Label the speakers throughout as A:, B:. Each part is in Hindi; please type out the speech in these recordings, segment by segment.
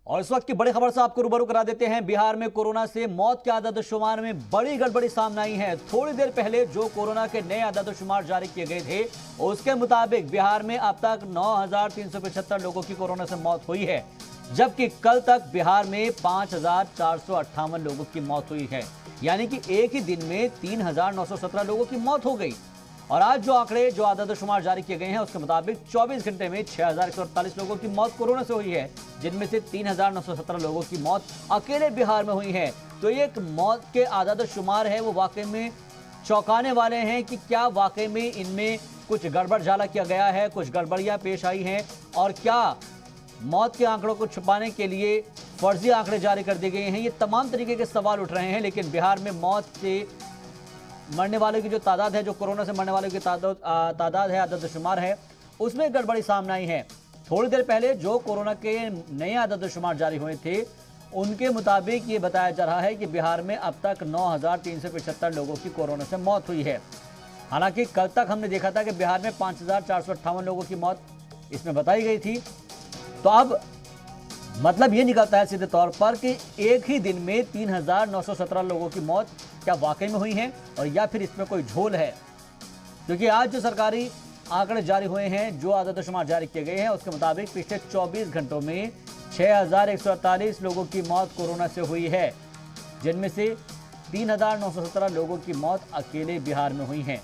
A: और इस वक्त की बड़ी खबर से आपको रूबरू करा देते हैं। बिहार में कोरोना से मौत के आदादशुमार में बड़ी गड़बड़ी सामने आई है। थोड़ी देर पहले जो कोरोना के नए आदादशुमार जारी किए गए थे, उसके मुताबिक बिहार में अब तक 9,375 लोगों की कोरोना से मौत हुई है, जबकि कल तक बिहार में 5,458 लोगों की मौत हुई है। यानी कि एक ही दिन में 3,917 लोगों की मौत हो गई। और आज जो आंकड़े, जो आदादशुमार जारी किए गए हैं, उसके मुताबिक 24 घंटे में 6,148 लोगों की मौत कोरोना से हुई है, जिनमें से 3,917 लोगों की मौत अकेले बिहार में हुई है। तो ये एक मौत के आदादशुमार है, वो वाकई में चौंकाने वाले हैं कि क्या वाकई में इनमें कुछ गड़बड़ झाला किया गया है, कुछ गड़बड़ियां पेश आई हैं, और क्या मौत के आंकड़ों को छुपाने के लिए फर्जी आंकड़े जारी कर दिए गए हैं। ये तमाम तरीके के सवाल उठ रहे हैं। लेकिन बिहार में मौत से मरने वालों की जो तादाद है, जो कोरोना से मरने वालों की तादाद है, आदादशुमार है, उसमें गड़बड़ी सामने आई है। थोड़ी देर पहले जो कोरोना के नए आदादशुमार जारी हुए थे, उनके मुताबिक ये बताया जा रहा है कि बिहार में अब तक 9,375 लोगों की कोरोना से मौत हुई है। हालांकि कल तक हमने देखा था कि बिहार में 5,458 लोगों की मौत इसमें बताई गई थी। तो अब मतलब ये निकलता है सीधे तौर पर कि एक ही दिन में 3,917 लोगों की मौत क्या वाकई में हुई है, और या फिर इसमें कोई झोल है। क्योंकि आज जो सरकारी आंकड़े जारी हुए हैं, जो आदादशुमार जारी किए गए हैं, उसके मुताबिक पिछले 24 घंटों में 6,148 लोगों की मौत कोरोना से हुई है, जिनमें से 3,917 लोगों की मौत अकेले बिहार में हुई है।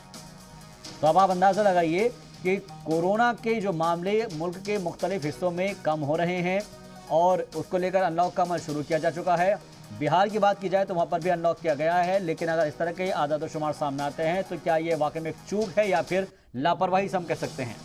A: तो अब आप अंदाजा लगाइए कि कोरोना के जो मामले मुल्क के मुख्तलिफ हिस्सों में कम हो रहे हैं, और उसको लेकर अनलॉक का अमल शुरू किया जा चुका है। बिहार की बात की जाए तो वहाँ पर भी अनलॉक किया गया है। लेकिन अगर इस तरह के आदादशुमार सामने आते हैं, तो क्या ये वाकई में एक चूक है या फिर लापरवाही से हम कह सकते हैं?